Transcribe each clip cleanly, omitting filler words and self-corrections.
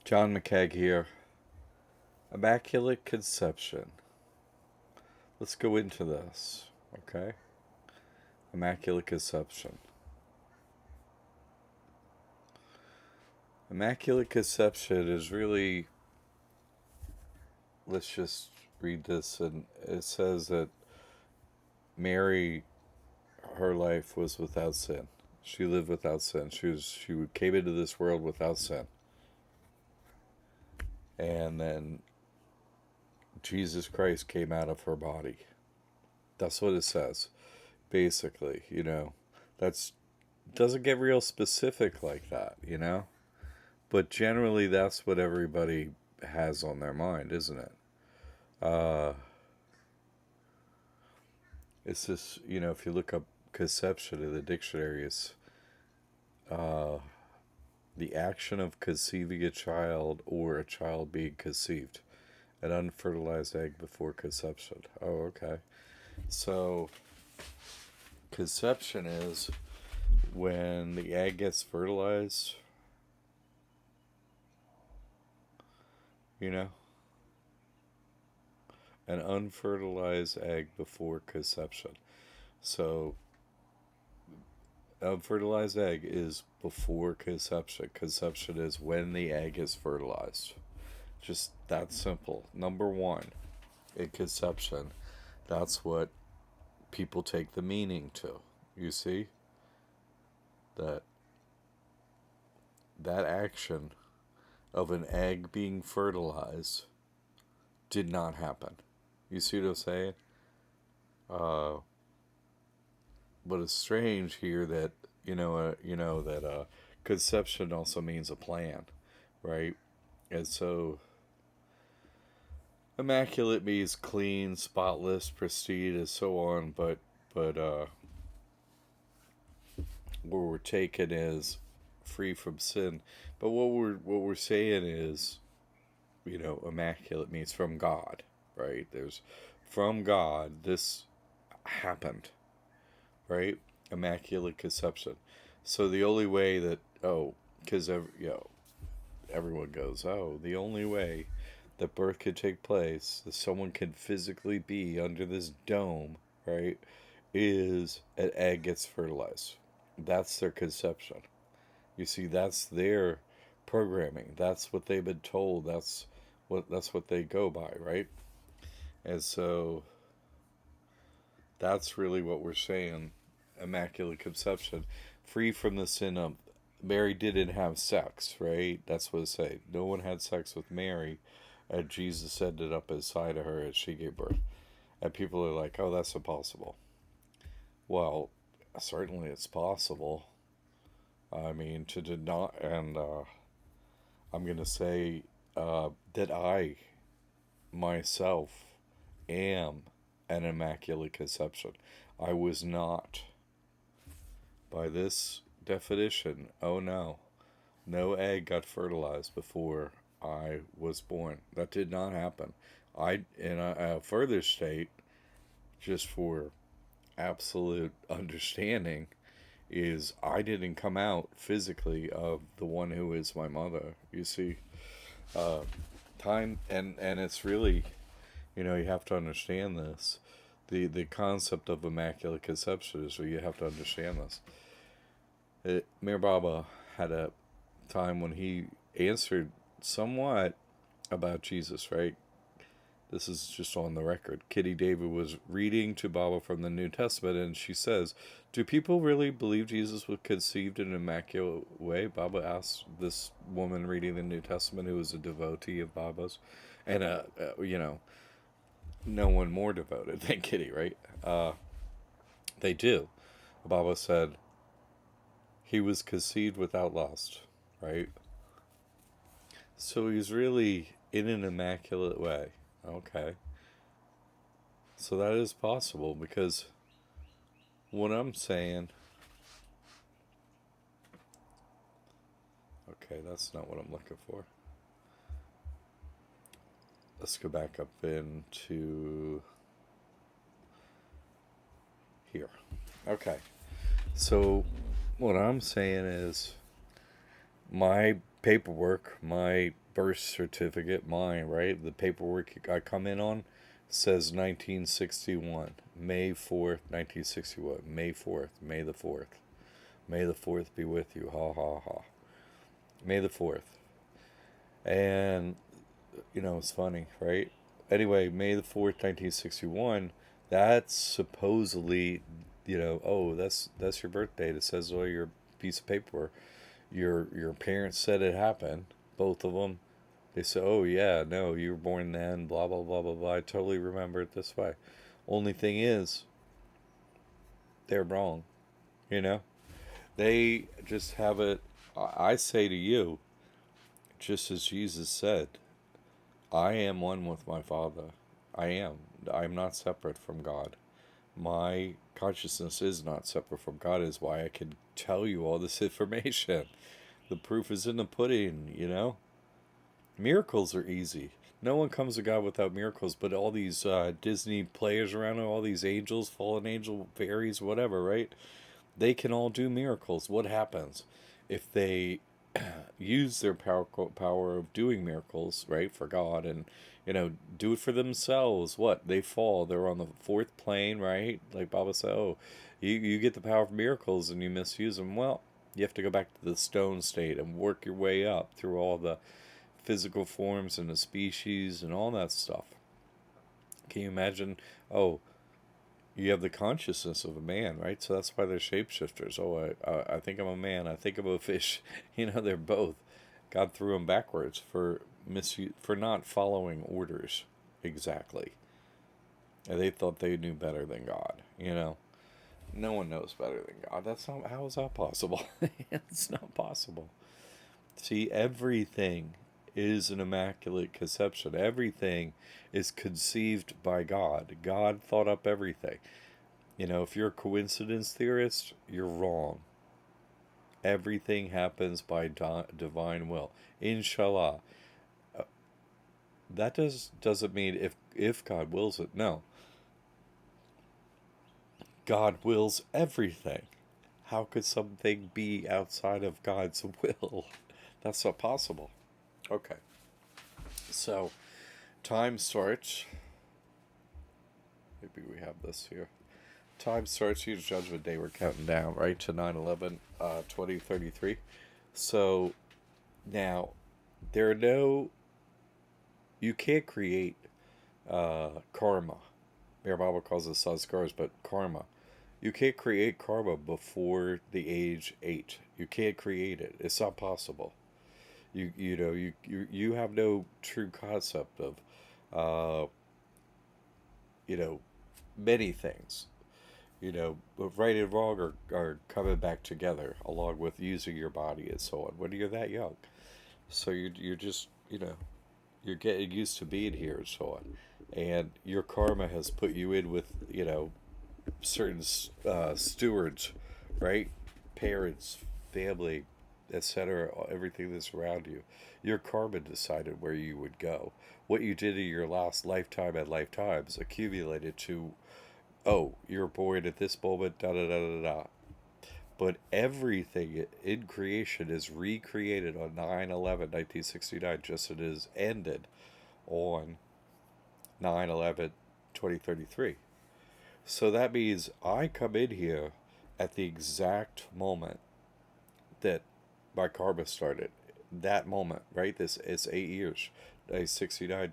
John McCaig here. Immaculate Conception. Let's go into this, okay? Immaculate Conception. Immaculate Conception is really, let's just read this, and it says that Mary, her life was without sin. She lived without sin. She came into this world without sin. And then Jesus Christ came out of her body. That's what it says. Basically, that's doesn't get real specific like that. But generally that's what everybody has on their mind, isn't it? Uh it's just, if you look up conception in the dictionary, it's uh the action of conceiving a child or a child being conceived. An unfertilized egg before conception. Oh, okay. So conception is when the egg gets fertilized, you know, an unfertilized egg before conception. So, unfertilized egg is before conception. Conception is when the egg is fertilized. Just that simple. Number one, in conception, that's what people take the meaning to. You see? That that action of an egg being fertilized did not happen. You see what I'm saying? Uh, but it's strange here that that conception also means a plan, right? And so immaculate means clean, spotless, pristine, and so on. But where we're taken is free from sin. But what we're saying is, immaculate means from God, right? There's from God this happened, right? Immaculate conception. So the only way that because everyone goes, the only way that birth could take place, that someone can physically be under this dome, right, is an egg gets fertilized. That's their conception. You see, that's their programming. That's what they've been told. That's what they go by, right? And so that's really what we're saying. Immaculate conception, free from the sin of Mary didn't have sex, right? That's what it say. No one had sex with Mary, and Jesus ended up inside of her as she gave birth. And people are like, "Oh, that's impossible." Well, certainly it's possible. I mean, to deny, and I'm gonna say that I myself am an immaculate conception. I was not. By this definition, oh no, no egg got fertilized before I was born. That did not happen. In a further state, just for absolute understanding, is I didn't come out physically of the one who is my mother. You see, uh, time and it's really, you have to understand this. The concept of immaculate conception is where you have to understand this. Mir Baba had a time when he answered somewhat about Jesus, right? This is just on the record. Kitty David was reading to Baba from the New Testament, and she says, "Do people really believe Jesus was conceived in an immaculate way?" Baba asked this woman reading the New Testament, who was a devotee of Baba's, and no one more devoted than Kitty, right? They do. Baba said he was conceived without lust, right? So he's really in an immaculate way. Okay. So that is possible because what I'm saying. Okay, that's not what I'm looking for. Let's go back up into here. Okay. So what I'm saying is my paperwork, my birth certificate, mine, right? The paperwork I come in on says 1961. May 4th, 1961. May 4th, May the 4th. May the 4th be with you. Ha ha ha. May the 4th. And, it's funny, right? Anyway, May the 4th, 1961, that's supposedly, oh, that's your birth date. It says on your piece of paper. Your parents said it happened, both of them. They said, "Oh yeah, no, you were born then." Blah blah blah blah blah. I totally remember it this way. Only thing is, they're wrong. You know, they just have it. I say to you, just as Jesus said, "I am one with my Father. I am. I am not separate from God. My consciousness is not separate from God. Is why I can tell you all this information. The proof is in the pudding. Miracles are easy. No one comes to God without miracles, but all these Disney players around, all these angels, fallen angel, fairies, whatever, right? They can all do miracles. What happens if they use their power of doing miracles, right, for God, and do it for themselves? What? They fall. They're on the fourth plane, right? Like Baba said, oh, you get the power of miracles and you misuse them. Well, you have to go back to the stone state and work your way up through all the physical forms and the species and all that stuff. Can you imagine? Oh, you have the consciousness of a man, right? So that's why they're shapeshifters. Oh, I think I'm a man. I think I'm a fish. They're both. God threw them backwards for not following orders exactly. And they thought they knew better than God. No one knows better than God. That's not. How is that possible? It's not possible. See, everything is an immaculate conception. Everything is conceived by God. God thought up everything. If you're a coincidence theorist, you're wrong. Everything happens by divine will. Inshallah. That doesn't mean if God wills it. No. God wills everything. How could something be outside of God's will? That's not possible. Okay. So, time starts. Maybe we have this here. Time starts. Huge Judgment Day. We're counting down, right, to 9/11, 2033. So, now, you can't create karma. Mayor Bible calls it sanskars, but karma. You can't create karma before the age 8. You can't create it. It's not possible. You have no true concept of many things. Right and wrong are coming back together along with using your body and so on when you're that young. So you're just you're getting used to being here and so on, and your karma has put you in with certain stewards, right? Parents, family, etc., everything that's around you. Your karma decided where you would go. What you did in your last lifetime and lifetimes accumulated to, oh, you're born at this moment, da da da da da. But everything in creation is recreated on 9/11/1969, just as it is ended on 9/11/2033. So that means I come in here at the exact moment that my karma started. That moment, right? It's 8 years. I was 61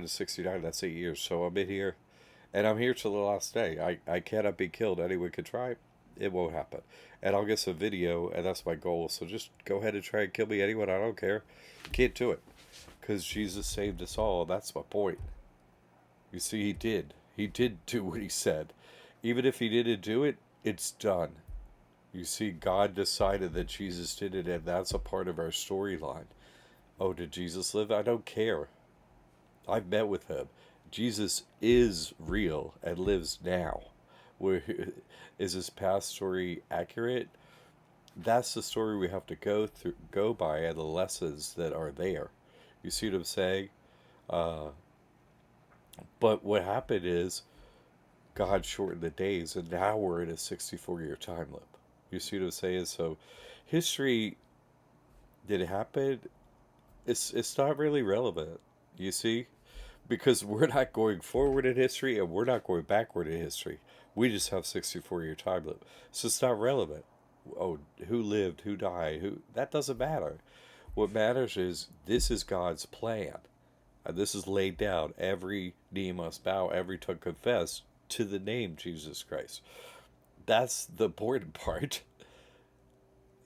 to 69. That's 8 years. So I'm in here, and I'm here till the last day. I cannot be killed. Anyone could try. It won't happen. And I'll get some video, and that's my goal. So just go ahead and try and kill me, anyone. I don't care. Can't do it, because Jesus saved us all. That's my point. You see, he did. He did do what he said. Even if he didn't do it, it's done. You see, God decided that Jesus did it, and that's a part of our storyline. Oh, did Jesus live? I don't care. I've met with him. Jesus is real and lives now. Is his past story accurate? That's the story we have to go by, and the lessons that are there. You see what I'm saying? But what happened is God shortened the days, and now we're in a 64-year time limit. You see what I'm saying? So, history, did it happen? It's not really relevant. You see, because we're not going forward in history and we're not going backward in history. We just have 64-year time limit, so it's not relevant. Oh, who lived, who died, who that doesn't matter. What matters is this is God's plan, and this is laid down. Every knee must bow, every tongue confess to the name Jesus Christ. That's the important part.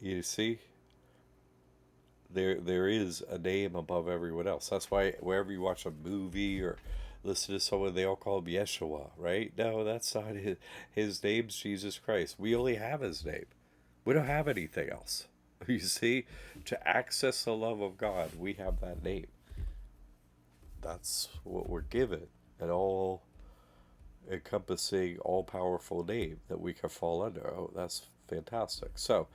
You see, there is a name above everyone else. That's why wherever you watch a movie or listen to someone, they all call him Yeshua, right? No, that's not his. His name's Jesus Christ. We only have his name. We don't have anything else. You see, to access the love of God, we have that name. That's what we're given. An all encompassing, all powerful name that we can fall under. Oh, that's fantastic. So,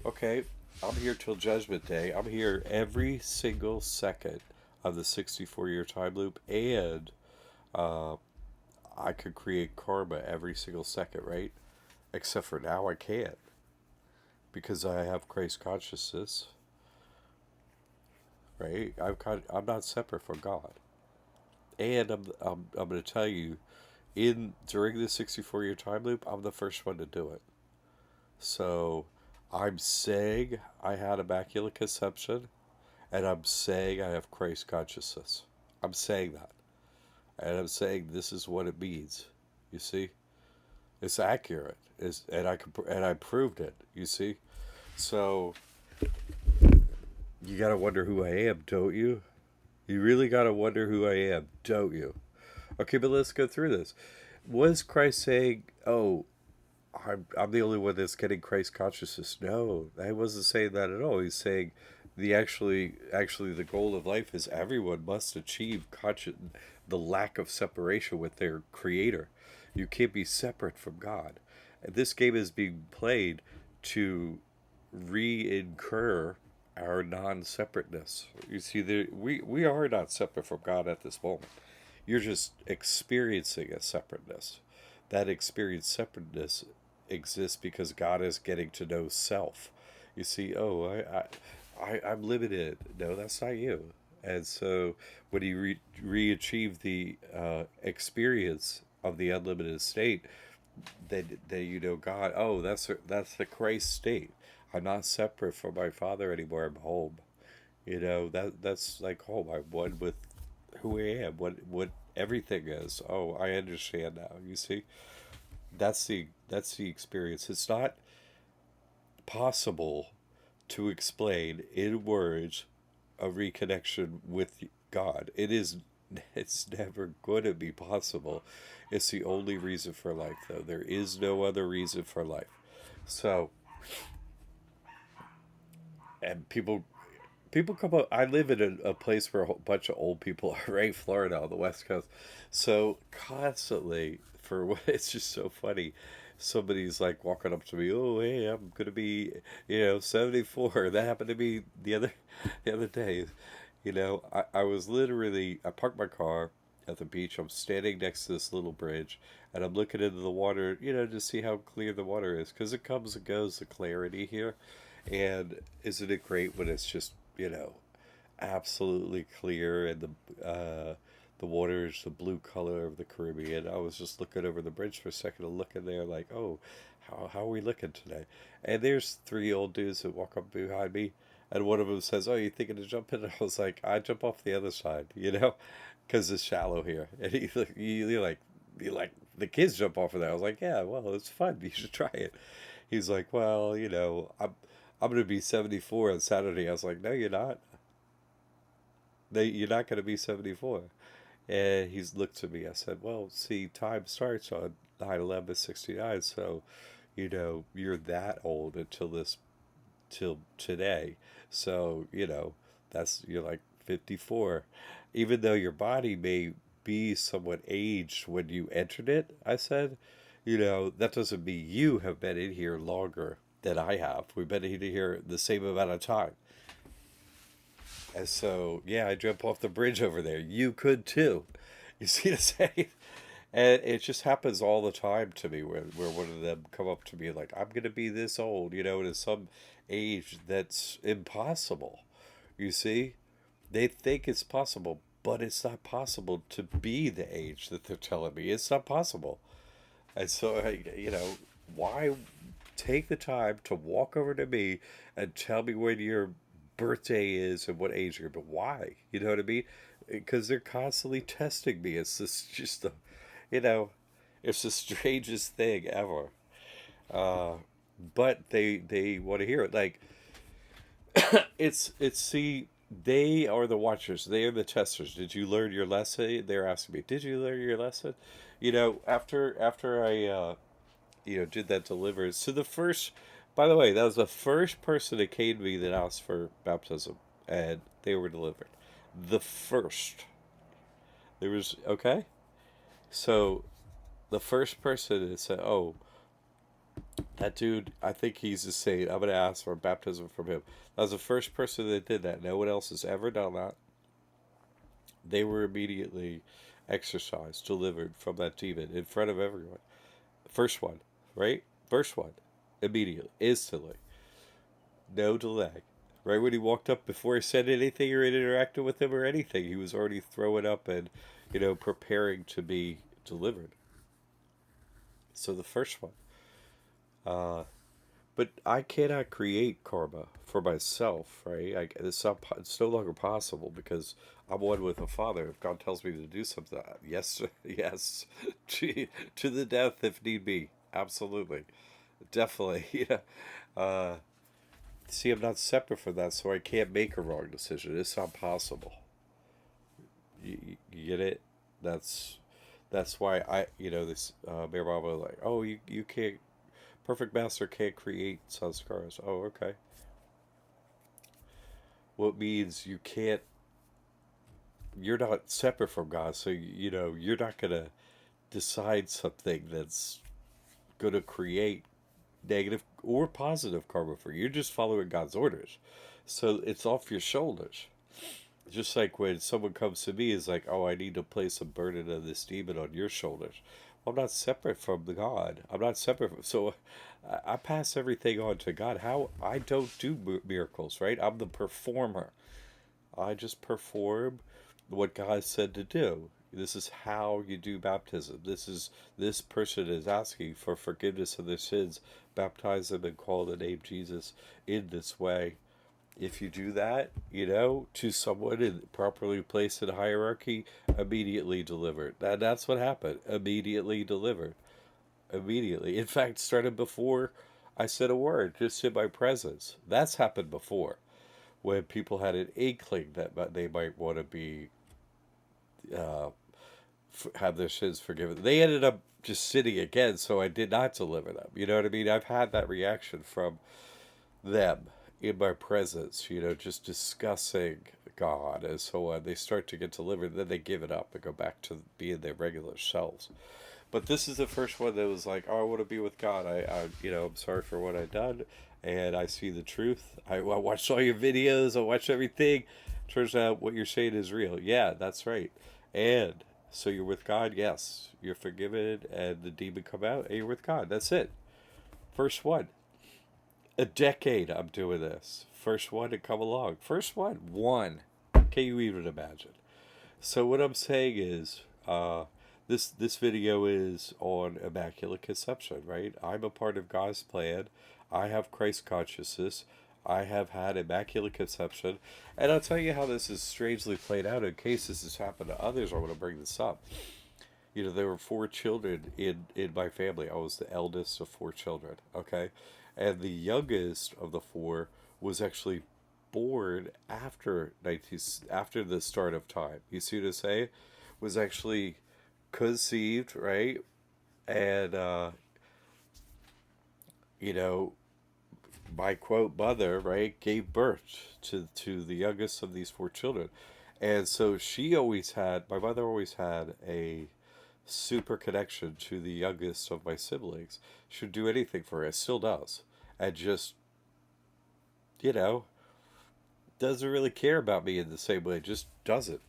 okay, I'm here till Judgment Day. I'm here every single second of the 64-year time loop, and uh, I could create karma every single second, right? Except for now, I can't because I have Christ consciousness, right? I'm not separate from God, and I'm going to tell you, in during the 64-year time loop, I'm the first one to do it. So I'm saying I had Immaculate Conception, and I'm saying I have Christ consciousness. I'm saying that. And I'm saying this is what it means. You see? It's accurate. And I proved it. You see? So you gotta wonder who I am, don't you? You really gotta wonder who I am, don't you? Okay, but let's go through this. Was Christ saying, "Oh, I'm the only one that's getting Christ consciousness"? No, I wasn't saying that at all. He's saying actually the goal of life is everyone must achieve the lack of separation with their creator. You can't be separate from God. And this game is being played to re-incur our non-separateness. You see, we are not separate from God at this moment. You're just experiencing a separateness. That experienced separateness exists because God is getting to know self. You see, oh, I'm limited. No, that's not you. And so when you re-achieve the experience of the unlimited state, then you know God. Oh, that's the Christ state. I'm not separate from my Father anymore. I'm home. You know that's like home. I'm one with who I am. What everything is. Oh, I understand now. You see, that's the experience. It's not possible to explain in words a reconnection with God. It's never going to be possible. It's the only reason for life, though. There is no other reason for life. So, and people come up. I live in a place where a whole bunch of old people are, right? Florida on the West Coast. So constantly, for what it's just so funny. Somebody's like walking up to me. Oh, hey, I'm gonna be, 74. That happened to me the other day. I was literally I parked my car at the beach. I'm standing next to this little bridge, and I'm looking into the water, to see how clear the water is, because it comes and goes the clarity here. And isn't it great when it's just absolutely clear, and the water is the blue color of the Caribbean. I was just looking over the bridge for a second and looking there like, oh, how are we looking today? And there's three old dudes that walk up behind me, and one of them says, "Oh, you thinking of jumping?" And I was like, "I jump off the other side, because it's shallow here." And you like the kids jump off of that. I was like, "Yeah, well, it's fun. You should try it." He's like, "Well, I'm gonna be 74 on Saturday." I was like, "No, you're not. You're not gonna be 74." And he's looked at me. I said, "Well, see, time starts on 9/11/69, so you're that old till today. So that's you're like 54, even though your body may be somewhat aged when you entered it." I said, that doesn't mean you have been in here longer than I have. We've been in here the same amount of time." And so, yeah, I jump off the bridge over there. You could too. You see what I'm saying? And it just happens all the time to me where one of them come up to me like, "I'm going to be this old, to some age that's impossible." You see? They think it's possible, but it's not possible to be the age that they're telling me. It's not possible. And so, why take the time to walk over to me and tell me when your birthday is and what age you're, but why? You know what I mean? Because they're constantly testing me. It's just the, you know, it's the strangest thing ever. Uh, but they want to hear it. Like it's see, they are the watchers. They are the testers. Did you learn your lesson? They're asking me, did you learn your lesson? After I did that deliverance. So the first, by the way, that was the first person that came to me that asked for baptism, and they were delivered. The first. There was okay. So the first person that said, "Oh, that dude, I think he's a saint. I'm gonna ask for baptism from him." That was the first person that did that. No one else has ever done that. They were immediately exorcised, delivered from that demon in front of everyone. First one, right? First one, immediately, instantly, no delay. Right when he walked up, before he said anything or interacted with him or anything, he was already throwing up and, preparing to be delivered. So the first one. Uh, but I cannot create karma for myself, right? It's no longer possible because I'm one with the Father. If God tells me to do something, yes, yes, to the death if need be. Absolutely, definitely. Yeah. Uh, See, I'm not separate from that, so I can't make a wrong decision. It's not possible. You get it? That's that's why this Mayor Mama was like, oh, you can't. Perfect Master can't create sanskaras. Oh, okay. Well, it means you can't. You're not separate from God, so you're not gonna decide something that's gonna create negative or positive karma for you. You're just following God's orders, so it's off your shoulders. Just like when someone comes to me is like, oh, I need to place a burden of this demon on your shoulders. Well, I'm not separate from the God. I'm not separate from, so I pass everything on to God. How I don't do miracles, right? I'm the performer. I just perform what God said to do. This is how you do baptism. This person is asking for forgiveness of their sins. Baptize them and call the name Jesus in this way. If you do that, to someone properly placed in hierarchy, immediately delivered. That's what happened. Immediately delivered. Immediately. In fact, started before I said a word, just in my presence. That's happened before, when people had an inkling that they might want to be uh, have their sins forgiven. They ended up just sinning again, so I did not deliver them. You know what I mean? I've had that reaction from them in my presence, just discussing God and so on. They start to get delivered, then they give it up and go back to being their regular selves. But this is the first one that was like, oh, I want to be with God. I'm sorry for what I've done, and I see the truth. I watched all your videos. I watched everything. Turns out what you're saying is real. Yeah, that's right. And so you're with God. Yes, you're forgiven, and the demon come out, and you're with God. That's it. First one. A decade I'm doing this. First one to come along. First one. One. Can you even imagine? So what I'm saying is, this video is on Immaculate Conception, right? I'm a part of God's plan. I have Christ consciousness. I have had Immaculate Conception. And I'll tell you how this is strangely played out in case this has happened to others. I want to bring this up. There were four children in my family. I was the eldest of four children, okay? And the youngest of the four was actually born after the start of time. You see what I say? Was actually conceived, right? And you know, my quote mother, right, gave birth to the youngest of these four children. And so my mother always had a super connection to the youngest of my siblings. She would do anything for her, still does. And just, you know, doesn't really care about me in the same way. Just doesn't,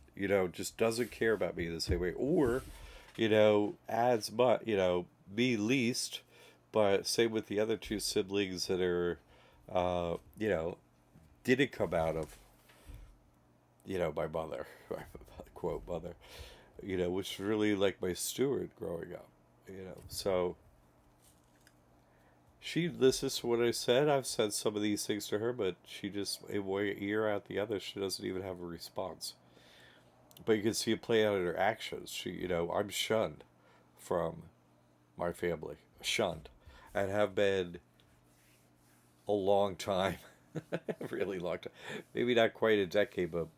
just doesn't care about me in the same way. Or, adds much, me least, but same with the other two siblings that are, uh, you know, didn't come out of my mother, my quote mother, was really like my steward growing up, So she listens to what I said. I've said some of these things to her, but she just, in one ear out the other, she doesn't even have a response. But you can see it play out in her actions. I'm shunned from my family, shunned, and have been a long time, really long time. Maybe not quite a decade, but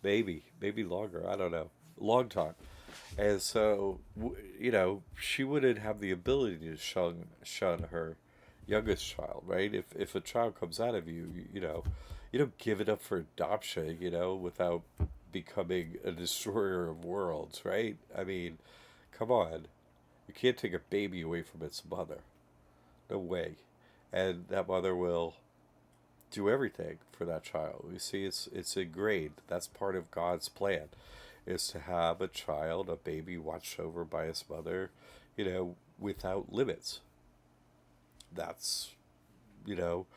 maybe longer. I don't know, long time. And so, she wouldn't have the ability to shun her youngest child, right? If a child comes out of you, you don't give it up for adoption, without becoming a destroyer of worlds, right? I mean, come on. You can't take a baby away from its mother. No way. And that mother will do everything for that child. You see, it's ingrained. That's part of God's plan, is to have a child, a baby, watched over by his mother, without limits. That's, you know,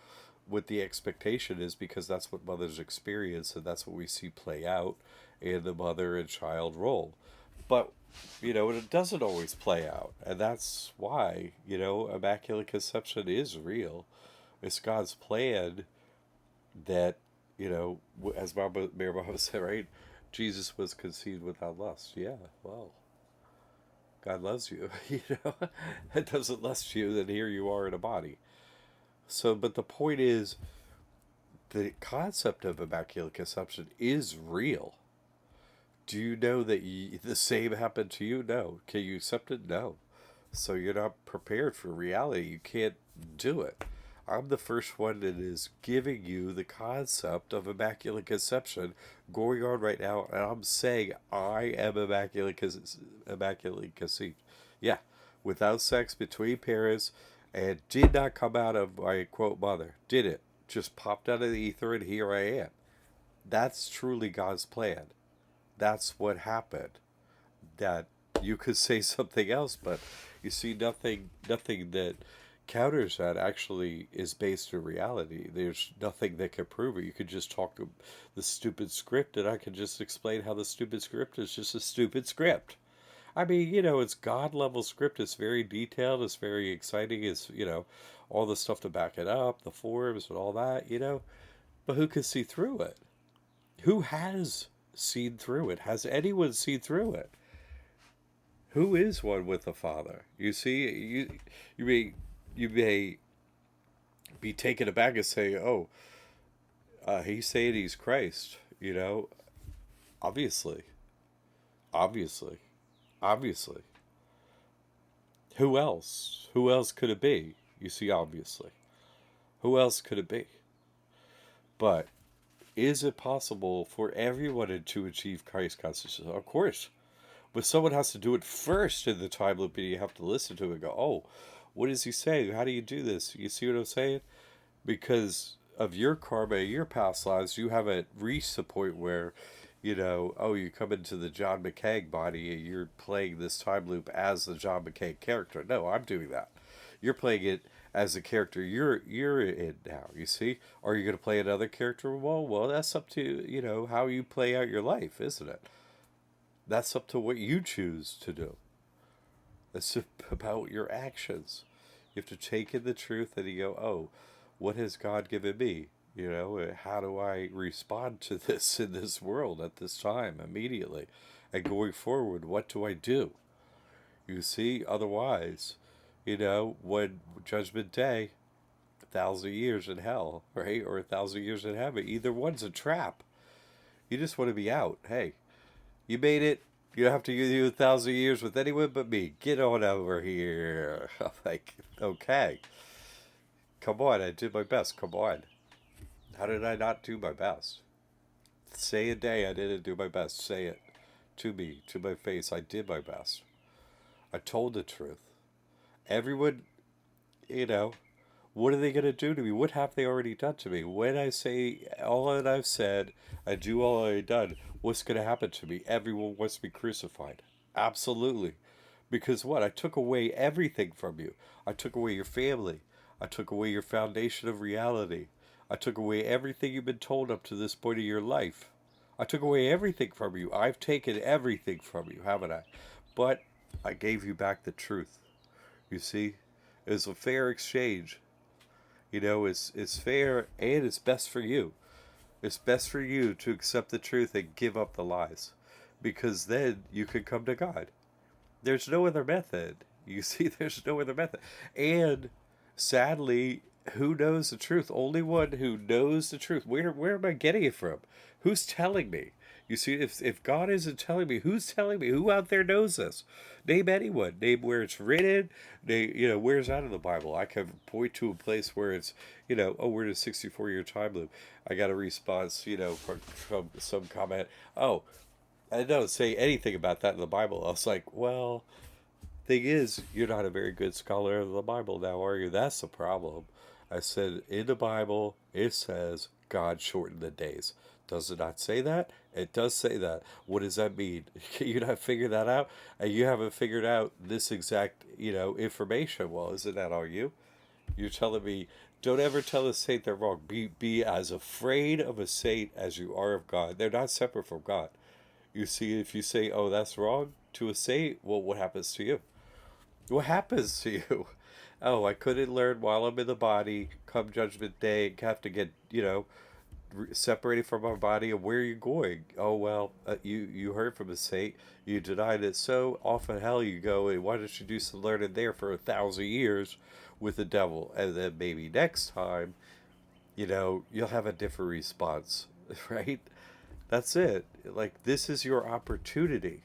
what the expectation is, because that's what mothers experience, and that's what we see play out in the mother and child role. But, it doesn't always play out. And that's why, Immaculate Conception is real. It's God's plan that, as Mary Mama said, right? Jesus was conceived without lust. Yeah, well, God loves you. It doesn't lust you, then here you are in a body. So, but the point is, the concept of Immaculate Conception is real. Do you know that the same happened to you? No. Can you accept it? No. So you're not prepared for reality. You can't do it. I'm the first one that is giving you the concept of Immaculate Conception going on right now, and I'm saying I am immaculately conceived. Yeah, without sex between parents, and did not come out of my quote mother. Did it? Just popped out of the ether, and here I am. That's truly God's plan. That's what happened. That you could say something else, but you see, nothing that counters that actually is based in reality. There's nothing that can prove it. You could just talk to the stupid script, and I could just explain how the stupid script is just a stupid script. I mean, it's God level script. It's very detailed. It's very exciting. It's, all the stuff to back it up, the forms and all that. But who can see through it? Who has seen through it? Has anyone seen through it? Who is one with the Father? You see, you may be taken aback and say, "Oh, he's saying he's Christ." Obviously, obviously, obviously. Who else? Who else could it be? You see, obviously, who else could it be? But is it possible for everyone to achieve Christ consciousness? Of course. But someone has to do it first in the time loop, and you have to listen to it and go, oh, what is he saying? How do you do this? You see what I'm saying? Because of your karma, your past lives, you haven't reached the point where, you come into the John McCaig body and you're playing this time loop as the John McCaig character. No, I'm doing that. You're playing it as the character you're in now. You see? Are you going to play another character? Well, that's up to how you play out your life, isn't it? That's up to what you choose to do. It's about your actions. You have to take in the truth and you go, oh, what has God given me? How do I respond to this in this world at this time immediately? And going forward, what do I do? You see, otherwise, when Judgment Day, 1,000 years in hell, right? Or 1,000 years in heaven, either one's a trap. You just want to be out. Hey, you made it. You don't have to do 1,000 years with anyone but me. Get on over here. I'm like, okay. Come on, I did my best. Come on. How did I not do my best? Say a day I didn't do my best. Say it to me, to my face. I did my best. I told the truth. Everyone, what are they going to do to me? What have they already done to me? When I say all that I've said, I do all I've done, what's going to happen to me? Everyone wants to be crucified. Absolutely. Because what? I took away everything from you. I took away your family. I took away your foundation of reality. I took away everything you've been told up to this point of your life. I took away everything from you. I've taken everything from you, haven't I? But I gave you back the truth. You see, it's a fair exchange. It's fair and it's best for you. It's best for you to accept the truth and give up the lies, because then you can come to God. There's no other method. You see, there's no other method. And sadly, who knows the truth? Only one who knows the truth. Where am I getting it from? Who's telling me? You see, if God isn't telling me, who's telling me? Who out there knows this? Name anyone. Name where it's written. Name, where's that in the Bible? I can point to a place where it's, oh, we're in a 64-year time loop. I got a response, from some comment. Oh, I don't say anything about that in the Bible. I was like, well, thing is, you're not a very good scholar of the Bible now, are you? That's the problem. I said, in the Bible, it says God shortened the days. Does it not say that? It does say that. What does that mean? Can you not figure that out? And you haven't figured out this exact, information. Well, isn't that all you? You're telling me, don't ever tell a saint they're wrong. Be as afraid of a saint as you are of God. They're not separate from God. You see, if you say, oh, that's wrong to a saint, well, what happens to you? What happens to you? Oh, I couldn't learn while I'm in the body. Come Judgment Day, have to get, separated from our body. And where are you going? Oh, well, you heard from a saint. You denied it. So off in hell you go. And why don't you do some learning there for 1,000 years with the devil? And then maybe next time, you'll have a different response, right? That's it. Like, this is your opportunity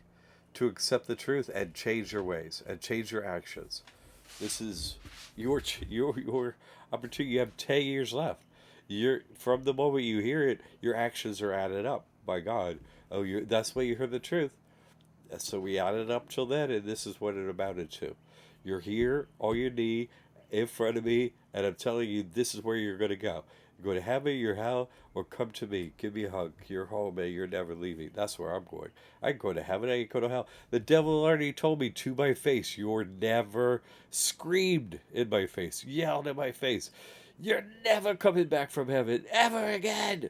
to accept the truth and change your ways and change your actions. This is your opportunity. You have 10 years left. You're from the moment you hear it, your actions are added up by God. Oh, that's why you heard the truth. So we added up till then, and this is what it amounted to. You're here, all you need, in front of me, and I'm telling you, this is where you're going to go. You're going to heaven, you're hell, or come to me. Give me a hug. You're home, and you're never leaving. That's where I'm going. I can go to heaven, I can go to hell. The devil already told me to my face, you're never, screamed in my face, yelled in my face, you're never coming back from heaven ever again.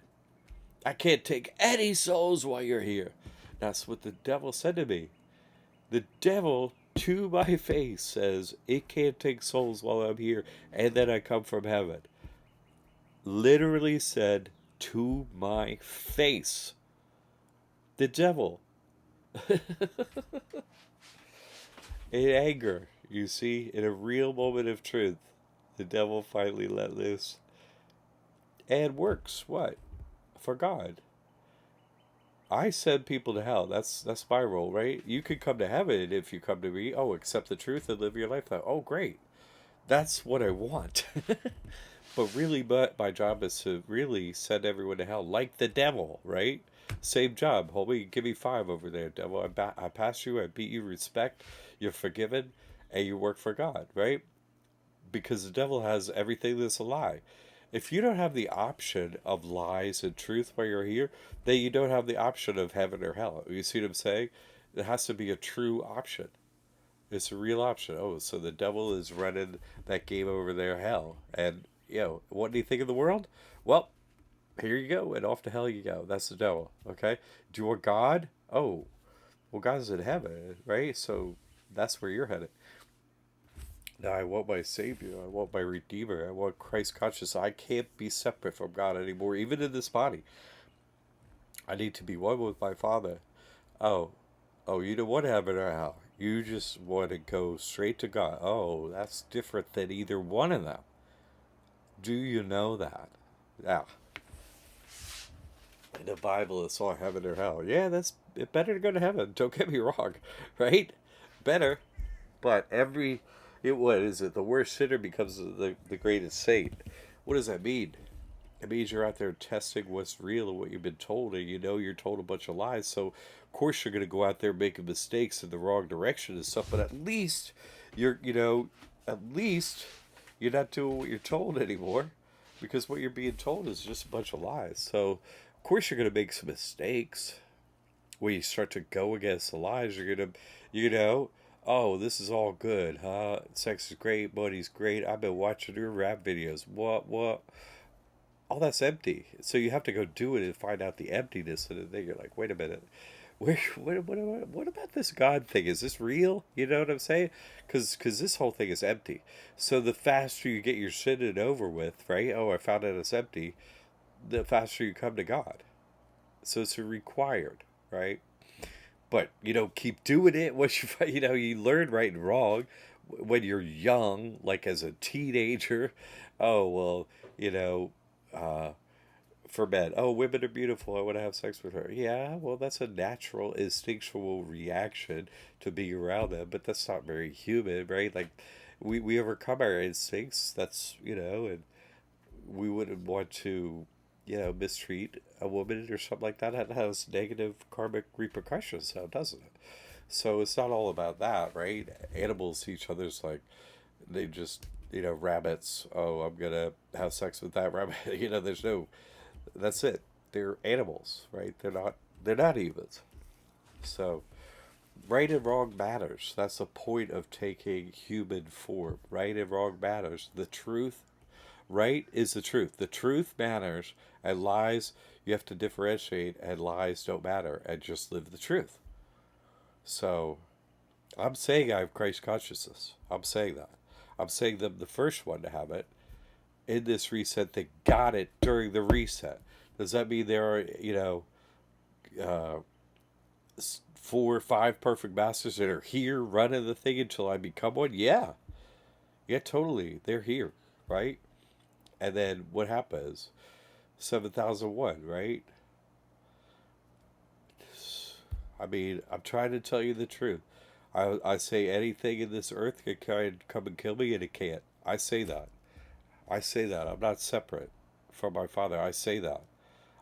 I can't take any souls while you're here. That's what the devil said to me. The devil, to my face, says, it can't take souls while I'm here, and then I come from heaven. Literally said to my face. The devil. In anger, you see, in a real moment of truth, the devil finally let loose. And works, what? For God. I send people to hell. That's my role, right? You could come to heaven if you come to me. Oh, accept the truth and live your life. Oh, great. That's what I want. But really, my job is to really send everyone to hell, like the devil, right? Same job. Homie, give me 5 over there, devil. I pass you. I beat you. Respect. You're forgiven, and you work for God, right? Because the devil has everything that's a lie. If you don't have the option of lies and truth while you're here, then you don't have the option of heaven or hell. You see what I'm saying? It has to be a true option. It's a real option. Oh, so the devil is running that game over there, hell. And, what do you think of the world? Well, here you go, and off to hell you go. That's the devil, okay? Do you want God? Oh, well, God's in heaven, right? So that's where you're headed. Now, I want my Savior. I want my Redeemer. I want Christ conscious. I can't be separate from God anymore, even in this body. I need to be one with my Father. Oh, you don't want heaven or hell. You just want to go straight to God. Oh, that's different than either one of them. Do you know that? Yeah. In the Bible, it's all heaven or hell. Yeah, it's better to go to heaven. Don't get me wrong, right? Better. But what is it? The worst sinner becomes the greatest saint. What does that mean? It means you're out there testing what's real and what you've been told, and you're told a bunch of lies. So, of course, you're going to go out there making mistakes in the wrong direction and stuff. But at least at least you're not doing what you're told anymore, because what you're being told is just a bunch of lies. So, of course, you're going to make some mistakes. When you start to go against the lies, you're going to, oh, this is all good, huh? Sex is great, money's great. I've been watching your rap videos. What? all that's empty. So you have to go do it and find out the emptiness, and then you're like, wait a minute, what about this God thing? Is this real? You know what I'm saying? Because this whole thing is empty. So the faster you get your sin and over with, right? Oh, I found out it's empty. The faster you come to God. So it's required, right? But keep doing it. Once you learn right and wrong when you're young, like as a teenager. Oh well, you know, uh, for men. Oh, women are beautiful. I want to have sex with her. Yeah, well, that's a natural, instinctual reaction to being around them, but that's not very human, right? Like, we overcome our instincts. That's and we wouldn't want to, mistreat a woman or something like that. That has negative karmic repercussions, now, doesn't it? So it's not all about that, right? Animals see each other's like they just rabbits. Oh, I'm gonna have sex with that rabbit. There's no. That's it. They're animals, right? They're not humans. So right and wrong matters. That's the point of taking human form. Right and wrong matters. The truth, right, is the truth. The truth matters, and lies you have to differentiate, and lies don't matter, and just live the truth. So I'm saying I have Christ consciousness. I'm saying that. I'm saying them the first one to have it in this reset. They got it during the reset. Does that mean there are, uh, 4 or 5 perfect masters that are here running the thing until I become one? Yeah. Yeah, totally. They're here, right? And then what happens? 7,001, right? I mean, I'm trying to tell you the truth. I say anything in this earth can come and kill me, and it can't. I say that. I say that. I'm not separate from my Father. I say that.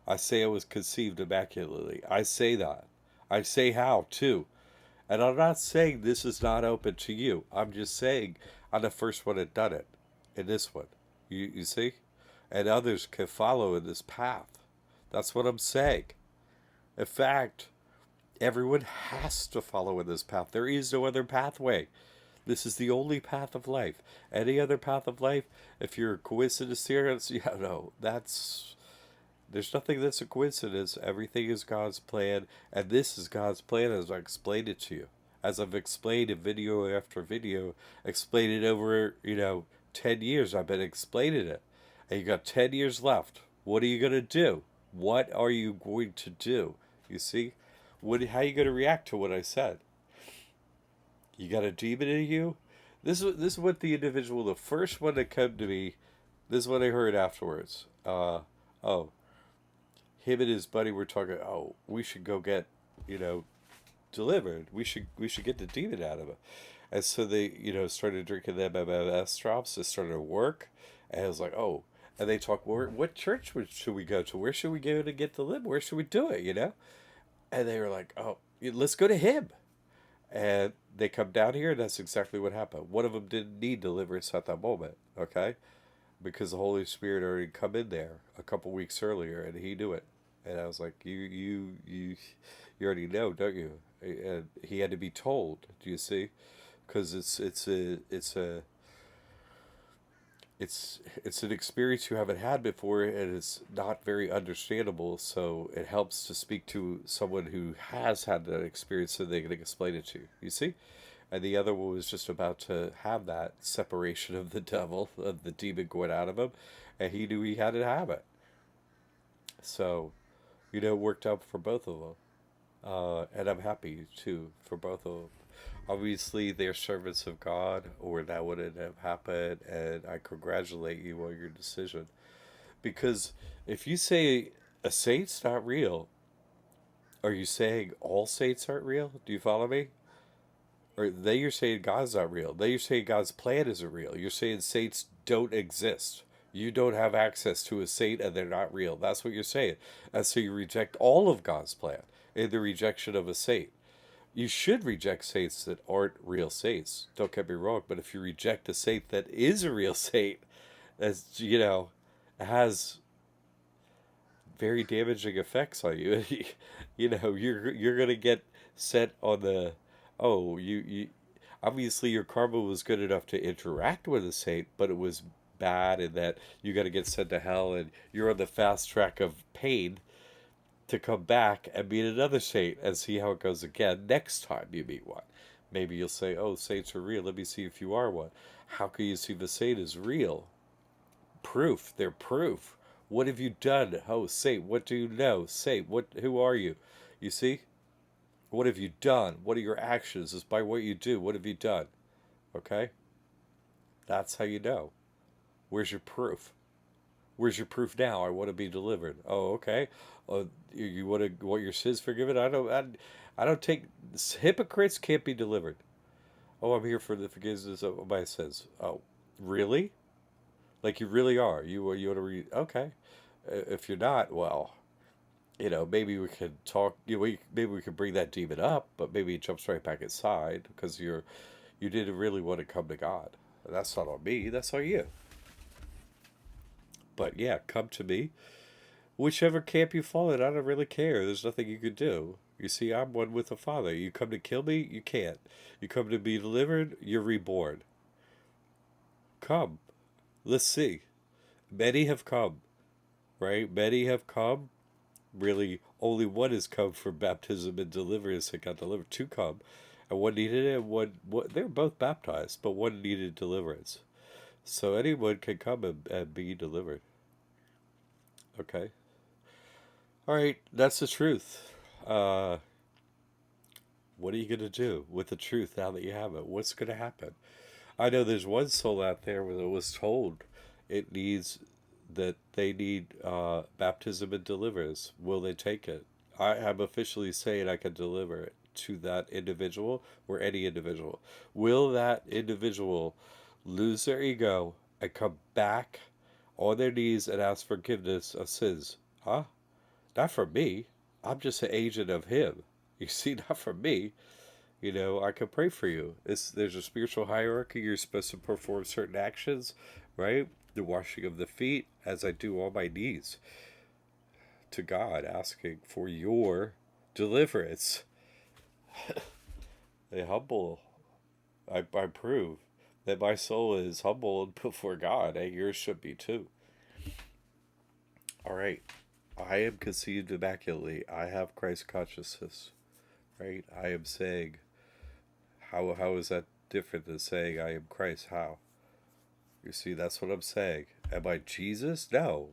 I say I was conceived immaculately. I say that. I say how, too. And I'm not saying this is not open to you. I'm just saying I'm the first one that done it in this one. You see? And others can follow in this path. That's what I'm saying. In fact, everyone has to follow in this path. There is no other pathway. This is the only path of life. Any other path of life, if you're a coincidence here, yeah, no, there's nothing that's a coincidence. Everything is God's plan, and this is God's plan as I explained it to you. As I've explained in video after video, explained it over, 10 years. I've been explaining it. And you got 10 years left. What are you going to do? What are you going to do? You see? How are you going to react to what I said? You got a demon in you? This is what the individual, the first one that came to me, this is what I heard afterwards. Oh, him and his buddy were talking. Oh, we should go get, delivered. We should get the demon out of him. And so they, started drinking the MMS drops. It started to work, and I was like, oh. And they talk, what church should we go to? Where should we go to get delivered? Where should we do it? And they were like, oh, let's go to him. And they come down here, and that's exactly what happened. One of them didn't need deliverance at that moment, okay? Because the Holy Spirit already come in there a couple weeks earlier, and he knew it. And I was like, you already know, don't you? And he had to be told. Do you see? Because it's an experience you haven't had before, and it's not very understandable. So it helps to speak to someone who has had that experience, so they can explain it to you. You see? And the other one was just about to have that separation of the devil, of the demon going out of him, and he knew he had to have it. So, it worked out for both of them. And I'm happy too for both of them. Obviously, they're servants of God, or that wouldn't have happened, and I congratulate you on your decision. Because if you say a saint's not real, are you saying all saints aren't real? Do you follow me? Or then you're saying God's not real. Then you're saying God's plan isn't real. You're saying saints don't exist. You don't have access to a saint and they're not real. That's what you're saying. And so you reject all of God's plan in the rejection of a saint. You should reject saints that aren't real saints. Don't get me wrong. But if you reject a saint that is a real saint, as has very damaging effects on you. You're gonna get set on the you obviously your karma was good enough to interact with a saint, but it was bad and that you got to get sent to hell and you're on the fast track of pain to come back and meet another saint and see how it goes again next time you meet one. Maybe you'll say, oh, saints are real. Let me see if you are one. How can you see the saint is real? Proof. They're proof. What have you done? Oh, saint, what do you know? Saint, who are you? You see? What have you done? What are your actions? It's by what you do. What have you done? Okay? That's how you know. Where's your proof? Where's your proof now? I want to be delivered. Oh, okay. You want your sins forgiven? I don't take hypocrites can't be delivered. Oh, I'm here for the forgiveness of my sins. Oh, really? Like you really are? You want to read? Okay. If you're not, well, maybe we could talk. Maybe we could bring that demon up, but maybe it jumps right back inside because you didn't really want to come to God. That's not on me. That's on you. But yeah, come to me. Whichever camp you fall in, I don't really care. There's nothing you could do. You see, I'm one with the Father. You come to kill me, you can't. You come to be delivered, you're reborn. Come. Let's see. Many have come, right? Many have come. Really, only one has come for baptism and deliverance and got delivered. Two come. And one needed it, and they were both baptized, but one needed deliverance. So anyone can come and be delivered. Okay? All right, that's the truth. What are you going to do with the truth now that you have it? What's going to happen? I know there's one soul out there that was told that they need baptism and deliverance. Will they take it? I'm officially saying I can deliver it to that individual or any individual. Will that individual lose their ego and come back on their knees and ask forgiveness of sins? Huh? Not for me. I'm just an agent of him. You see, not for me. I can pray for you. There's a spiritual hierarchy. You're supposed to perform certain actions, right? The washing of the feet, as I do on my knees to God, asking for your deliverance. They humble. I prove that my soul is humbled before God, and yours should be too. All right. I am conceived immaculately. I have Christ consciousness, right? I am saying, how is that different than saying I am Christ? How? You see, that's what I'm saying. Am I Jesus? No.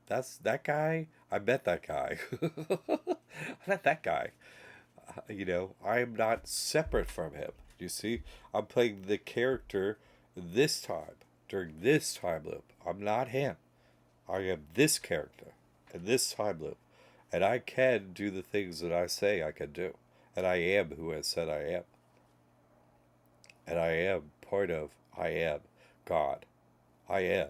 That's that guy. I met that guy. I met that guy. I am not separate from him. You see, I'm playing the character this time, during this time loop. I'm not him. I am this character in this time loop. And I can do the things that I say I can do. And I am who I said I am. And I am part of I am God. I am.